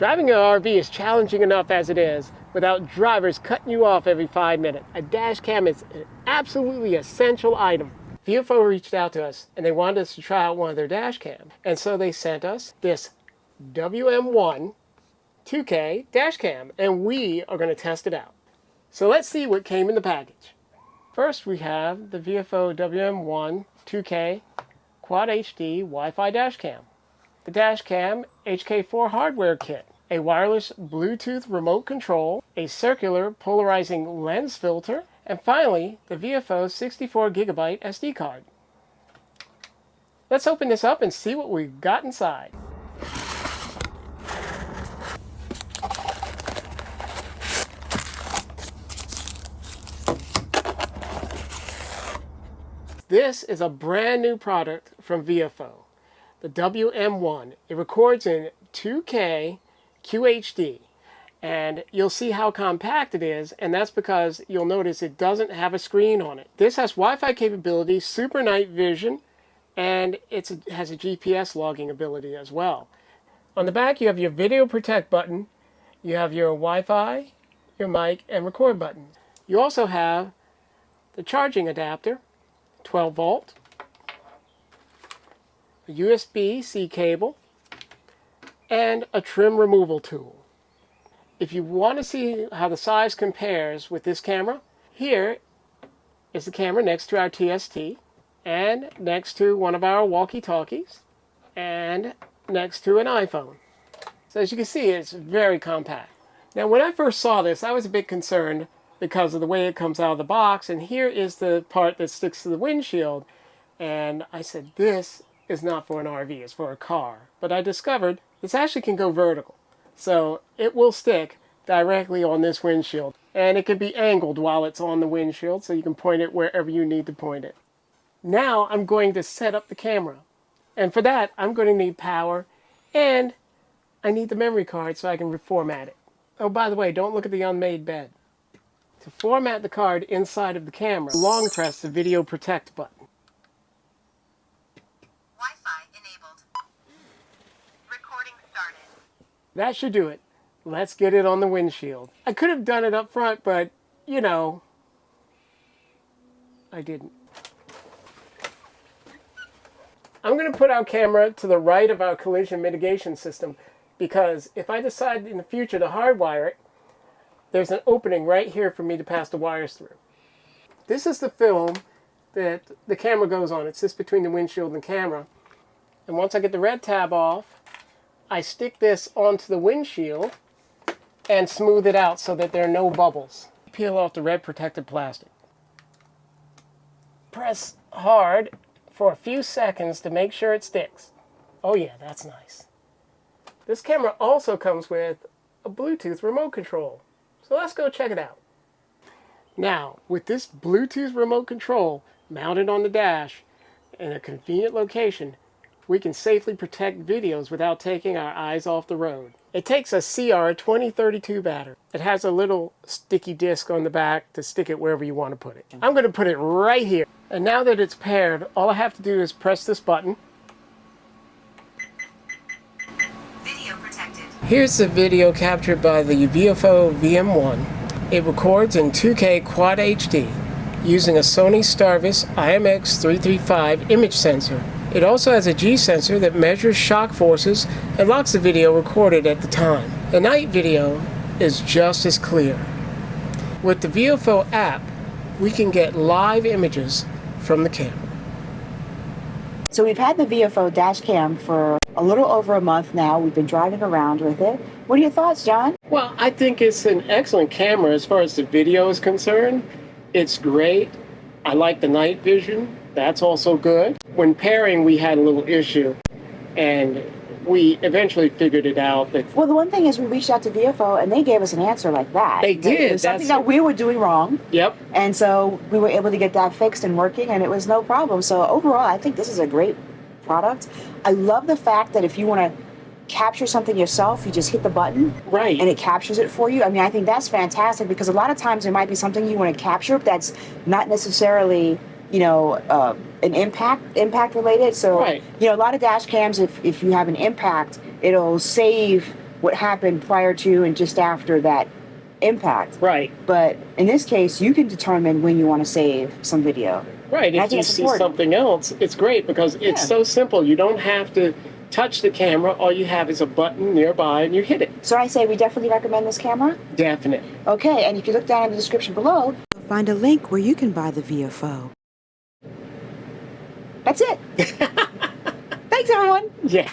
Driving an RV is challenging enough as it is without drivers cutting you off every 5 minutes. A dash cam is an absolutely essential item. VIOFO reached out to us and they wanted us to try out one of their dash cams. And so they sent us this WM1 2K dash cam and we are going to test it out. So let's see what came in the package. First we have the VIOFO WM1 2K Quad HD Wi-Fi dash cam. The dash cam HK4 hardware kit, a wireless Bluetooth remote control, a circular polarizing lens filter, and finally the VIOFO 64GB SD card. Let's open this up and see what we've got inside. This is a brand new product from VIOFO. The WM1. It records in 2K QHD, and you'll see how compact it is, and that's because you'll notice it doesn't have a screen on it. This has Wi-Fi capability, super night vision, and it has a GPS logging ability as well. On the back you have your video protect button, you have your Wi-Fi, your mic, and record buttons. You also have the charging adapter, 12 volt, a USB-C cable, and a trim removal tool. If you want to see how the size compares with this camera, here is the camera next to our TST, and next to one of our walkie-talkies, and next to an iPhone. So as you can see, it's very compact. Now when I first saw this, I was a bit concerned because of the way it comes out of the box, and here is the part that sticks to the windshield, and I said, this is not for an RV, it's for a car. But I discovered this actually can go vertical. So it will stick directly on this windshield. And it can be angled while it's on the windshield, so you can point it wherever you need to point it. Now I'm going to set up the camera. And for that, I'm going to need power, and I need the memory card so I can reformat it. Oh, by the way, don't look at the unmade bed. To format the card inside of the camera, long press the video protect button. That should do it. Let's get it on the windshield. I could have done it up front, but, you know, I didn't. I'm going to put our camera to the right of our collision mitigation system because if I decide in the future to hardwire it, there's an opening right here for me to pass the wires through. This is the film that the camera goes on. It sits between the windshield and the camera. And once I get the red tab off, I stick this onto the windshield and smooth it out so that there are no bubbles. Peel off the red protective plastic. Press hard for a few seconds to make sure it sticks. Oh yeah, that's nice. This camera also comes with a Bluetooth remote control. So let's go check it out. Now, with this Bluetooth remote control mounted on the dash in a convenient location, we can safely protect videos without taking our eyes off the road. It takes a CR2032 battery. It has a little sticky disc on the back to stick it wherever you want to put it. I'm going to put it right here. And now that it's paired, all I have to do is press this button. Video protected. Here's the video captured by the VIOFO WM1. It records in 2K Quad HD using a Sony Starvis IMX335 image sensor. It also has a G sensor that measures shock forces and locks the video recorded at the time. The night video is just as clear. With the VIOFO app, we can get live images from the camera. So we've had the VIOFO dash cam for a little over a month now. We've been driving around with it. What are your thoughts, John? Well, I think it's an excellent camera as far as the video is concerned. It's great. I like the night vision. That's also good. When pairing, we had a little issue, and we eventually figured it out. Well, the one thing is we reached out to VIOFO, and they gave us an answer like that. They did. It was something that we were doing wrong. Yep. And so we were able to get that fixed and working, and it was no problem. So overall, I think this is a great product. I love the fact that if you want to capture something yourself, you just hit the button, right, and it captures it for you. I mean, I think that's fantastic because a lot of times there might be something you want to capture that's not necessarily, you know, an impact related. So, right, you know, a lot of dash cams, if you have an impact, it'll save what happened prior to and just after that impact. Right. But in this case, you can determine when you want to save some video. Right. And I If think you it's see important. something else, it's great because it's Yeah. so simple. You don't have to touch the camera. All you have is a button nearby and you hit it. So I say we definitely recommend this camera. Definitely. Okay, and if you look down in the description below, you'll find a link where you can buy the VIOFO. That's it. Thanks, everyone. Yeah.